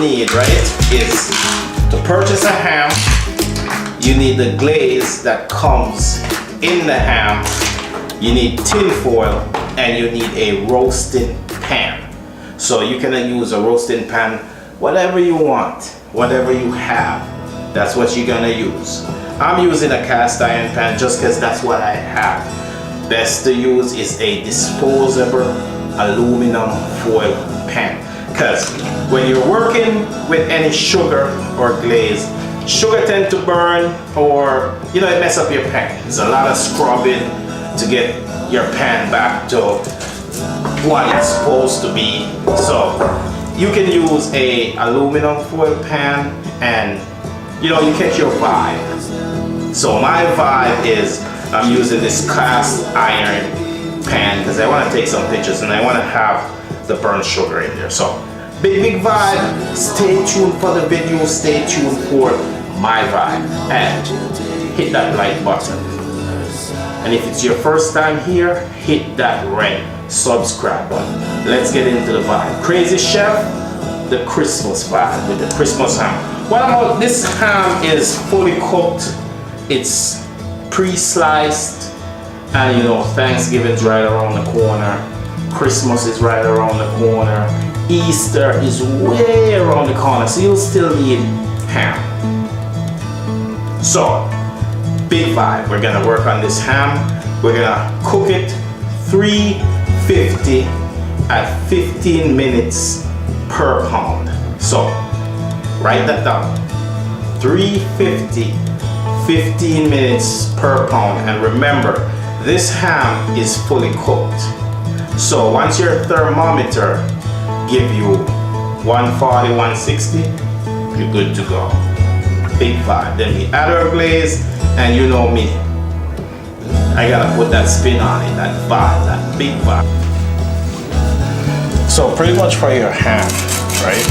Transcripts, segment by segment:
need, right, is to purchase a ham. You need the glaze that comes in the ham. You need tin foil, and you need a roasting pan. So you can use a roasting pan, whatever you want, whatever you have, that's what you're gonna use. I'm using a cast iron pan just because that's what I have. Best to use is a disposable aluminum foil pan, because when you're working with any sugar or glaze, sugar tend to burn, or you know, it mess up your pan. It's a lot of scrubbing to get your pan back to what it's supposed to be. So you can use a aluminum foil pan, and you know, you catch your vibe. So my vibe is I'm using this cast iron pan because I want to take some pictures and I want to have the burnt sugar in there. So big vibe. Stay tuned for the video, stay tuned for my vibe, and hit that like button. And if it's your first time here, hit that red subscribe button. Let's get into the vibe. Crazy Chef, the Christmas vibe with the Christmas ham. What about this ham is fully cooked, it's pre-sliced, and you know, Thanksgiving's right around the corner, Christmas is right around the corner, Easter is way around the corner, so you'll still need ham. So, big vibe. We're gonna work on this ham. We're gonna cook it 350 at 15 minutes per pound. So, write that down. 350, 15 minutes per pound. And remember, this ham is fully cooked. So once your thermometer give you 140, 160, you're good to go. Big vibe. Then we add our glaze, and you know me, I gotta put that spin on it, that vibe, that big vibe. So pretty much for your ham, right,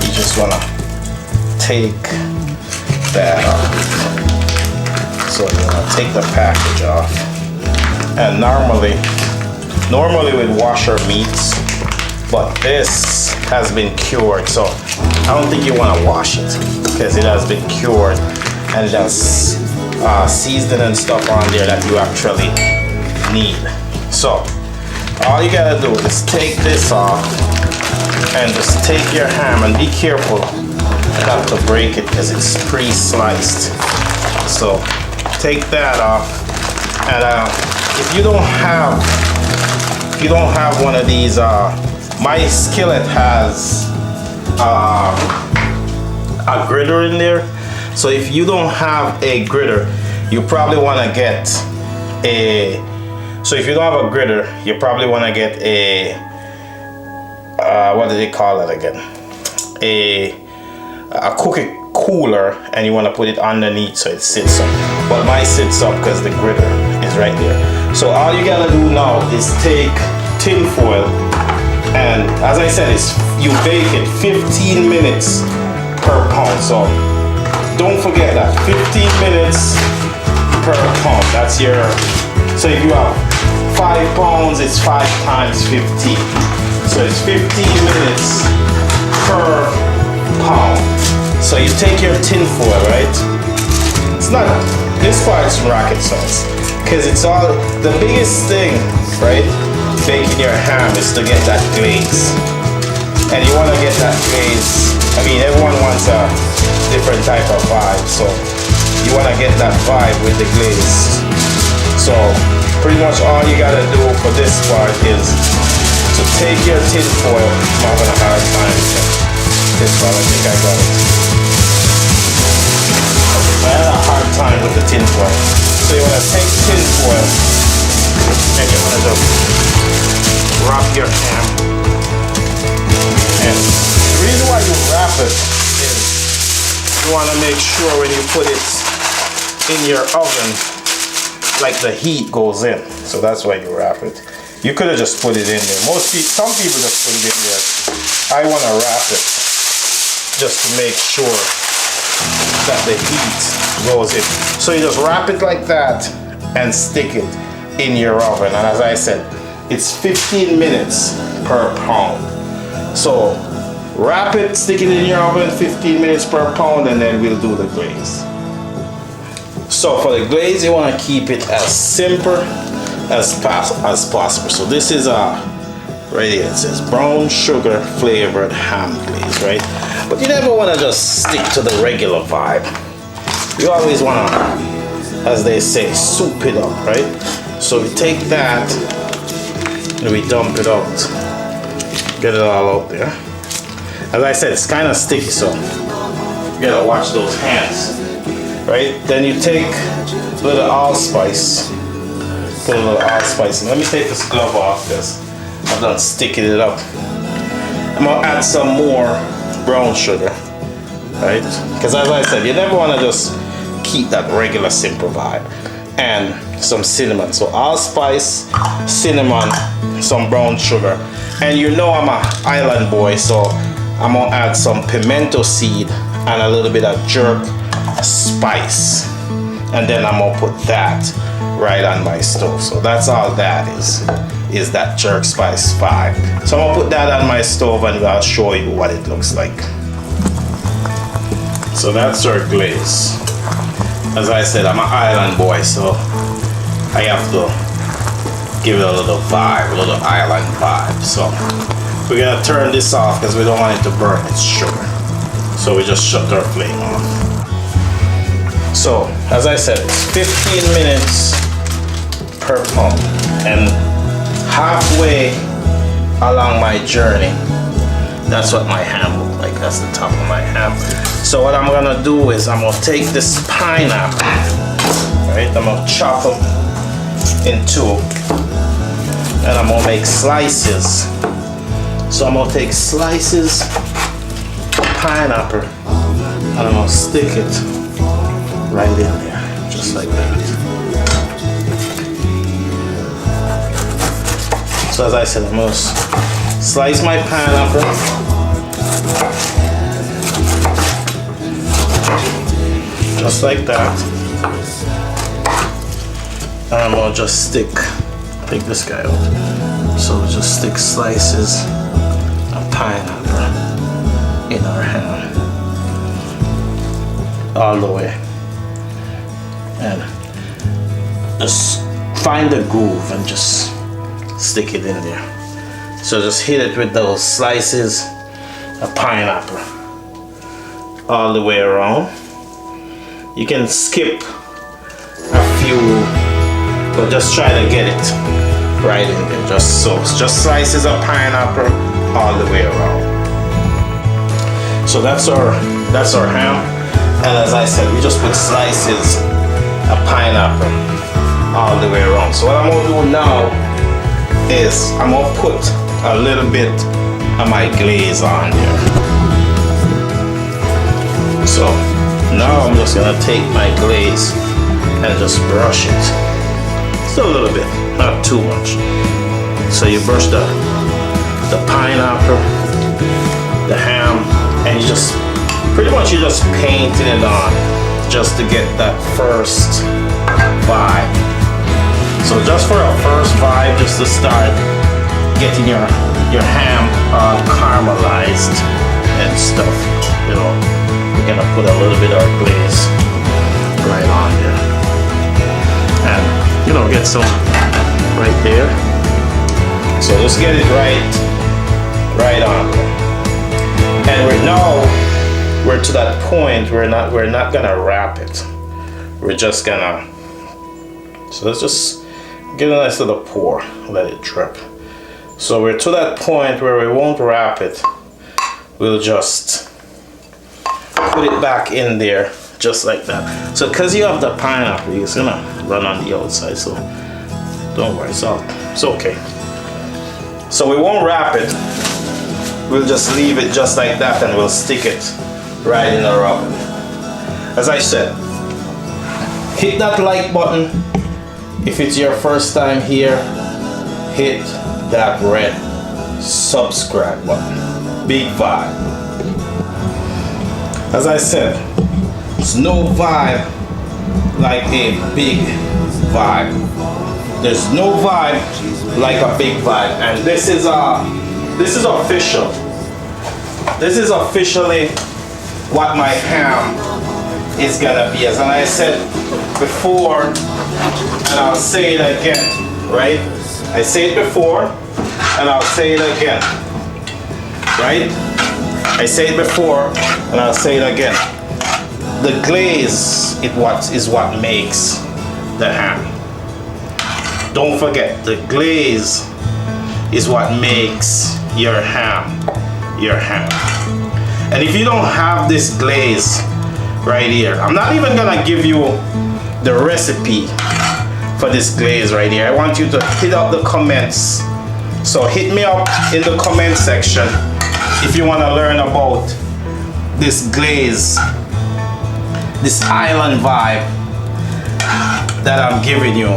you just wanna take that off. So you wanna take the package off. And normally we'd wash our meats, but this has been cured, so I don't think you want to wash it because it has been cured and it has seasoning and stuff on there that you actually need. So all you gotta do is take this off and just take your ham, and be careful not to break it because it's pre-sliced. So take that off, and if you don't have one of these, my skillet has a griddle in there. So if you don't have a griddle, you probably want to get a. So if you don't have a griddle, you probably want to get a. What do they call it again? A cookie cooler, and you want to put it underneath so it sits up. But mine sits up because the griddle is right there. So all you gotta do now is take tin foil, and as I said, you bake it 15 minutes per pound. So don't forget that 15 minutes per pound. That's your. So if you have 5 pounds, it's 5 times 15. So it's 15 minutes per pound. So you take your tin foil, right? It's not, this part's rocket science, because it's all, the biggest thing, right, baking your ham is to get that glaze. And you want to get that glaze, I mean, everyone wants a different type of vibe, so you want to get that vibe with the glaze. So pretty much all you gotta do for this part is to take your tin foil. I'm having a hard time with this one. I think I got it. I had a hard time with the tin foil. So you want to take tin foil and you want to just wrap your ham. And the reason why you wrap it is you want to make sure when you put it in your oven, like the heat goes in. So that's why you wrap it. You could have just put it in there. Some people just put it in there. I want to wrap it just to make sure that the heat goes in. So you just wrap it like that and stick it in your oven. And as I said, it's 15 minutes per pound. So Wrap it, stick it in your oven 15 minutes per pound, and then we'll do the glaze. So for the glaze, you want to keep it as simple as possible. So this is right here, it says brown sugar flavored ham glaze, right? But you never want to just stick to the regular vibe. You always want to, as they say, soup it up, right? So we take that and we dump it out, get it all out there. As I said, it's kind of sticky, so you gotta watch those hands, right? Then you take a little allspice, put a little allspice in. Let me take this glove off because I'm done sticking it up. I'm gonna add some more brown sugar, right? Because as I said, you never want to just keep that regular simple vibe. And some cinnamon. So allspice, cinnamon, some brown sugar. And you know I'm an island boy, so I'm gonna add some pimento seed and a little bit of jerk spice. And then I'm gonna put that right on my stove. So that's all that is that jerk spice vibe. So I'm gonna put that on my stove and I'll show you what it looks like. So that's our glaze. As I said, I'm an island boy, so I have to give it a little vibe, a little island vibe. So we're gonna turn this off because we don't want it to burn its sugar. So we just shut our flame off. So as I said, it's 15 minutes per pound, and halfway along my journey, that's what my ham looks like. That's the top of my ham. So what I'm gonna do is I'm gonna take this pineapple, right? I'm gonna chop them in two, and I'm gonna make slices. So I'm gonna take slices of pineapple, and I'm gonna stick it right in there, just like that. So as I said, I'm gonna slice my pineapple. Just like that. And I'm gonna just take this guy out. So we'll just stick slices of pineapple in our ham. All the way. And just find the groove and just stick it in there. So just hit it with those slices of pineapple all the way around. You can skip a few, but just try to get it right in there. Just slices of pineapple all the way around. So that's our ham. And as I said, we just put slices of pineapple all the way around. So what I'm gonna do now is I'm gonna put a little bit of my glaze on there. So now I'm just gonna take my glaze and just brush it. Just a little bit, not too much. So you brush the pineapple, the ham, and you just pretty much you're just painting it on just to get that first vibe. So just for a first vibe, just to start getting your ham all caramelized and stuff, you know, we're gonna put a little bit of glaze right on there, and you know, get some right there. So just get it right on there. And we're to that point. We're not gonna wrap it. We're just gonna. So let's just get a nice little pour. Let it drip. So we're to that point where we won't wrap it. We'll just put it back in there just like that. So because you have the pineapple, it's gonna run on the outside. So don't worry, it's okay. So we won't wrap it. We'll just leave it just like that, and we'll stick it right in our oven. As I said, hit that like button. If it's your first time here, hit that red subscribe button. Big vibe. As I said, there's no vibe like a big vibe. There's no vibe like a big vibe, and this is official. this is officially what my ham is gonna be. As I said before, and I'll say it again, right? I say it before, and I'll say it again, right? I say it before, and I'll say it again. The glaze is what makes the ham. Don't forget, the glaze is what makes your ham. And if you don't have this glaze right here, I'm not even gonna give you the recipe for this glaze right here. I want you to hit up the comments. So hit me up in the comment section if you want to learn about this glaze, this island vibe that I'm giving you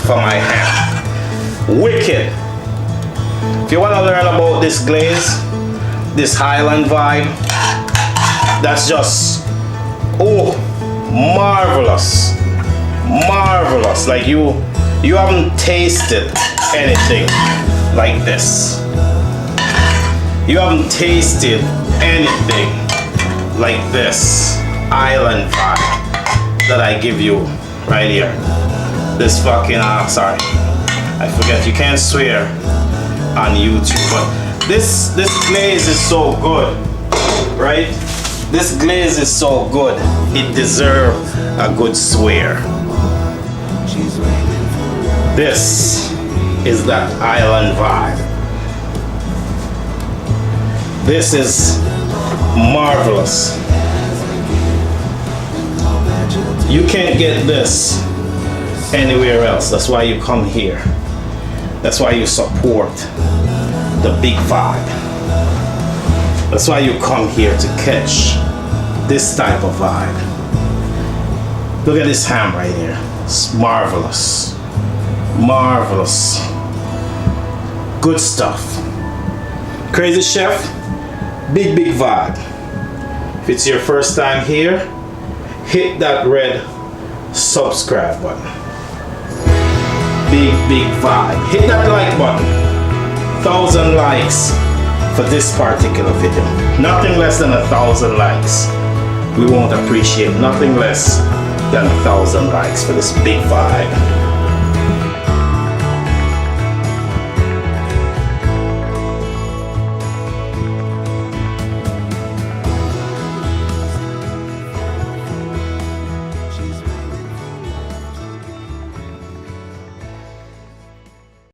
for my ham. Wicked. If you want to learn about this glaze, this island vibe, that's just, oh, marvelous. Marvelous. Like you haven't tasted anything like this. You haven't tasted anything like this island vibe that I give you right here. This fucking sorry, I forget, you can't swear on YouTube, but this glaze is so good, right? This glaze is so good, it deserves a good swear. This is that island vibe. This is marvelous. You can't get this anywhere else. That's why you come here. That's why you support the big vibe. That's why you come here to catch this type of vibe. Look at this ham right here. It's marvelous. Marvelous. Good stuff. Crazy Chef, big vibe. If it's your first time here, hit that red subscribe button. Big vibe. Hit that like button. 1,000 likes for this particular video. Nothing less than 1,000 likes. We won't appreciate nothing less than 1,000 likes for this big vibe.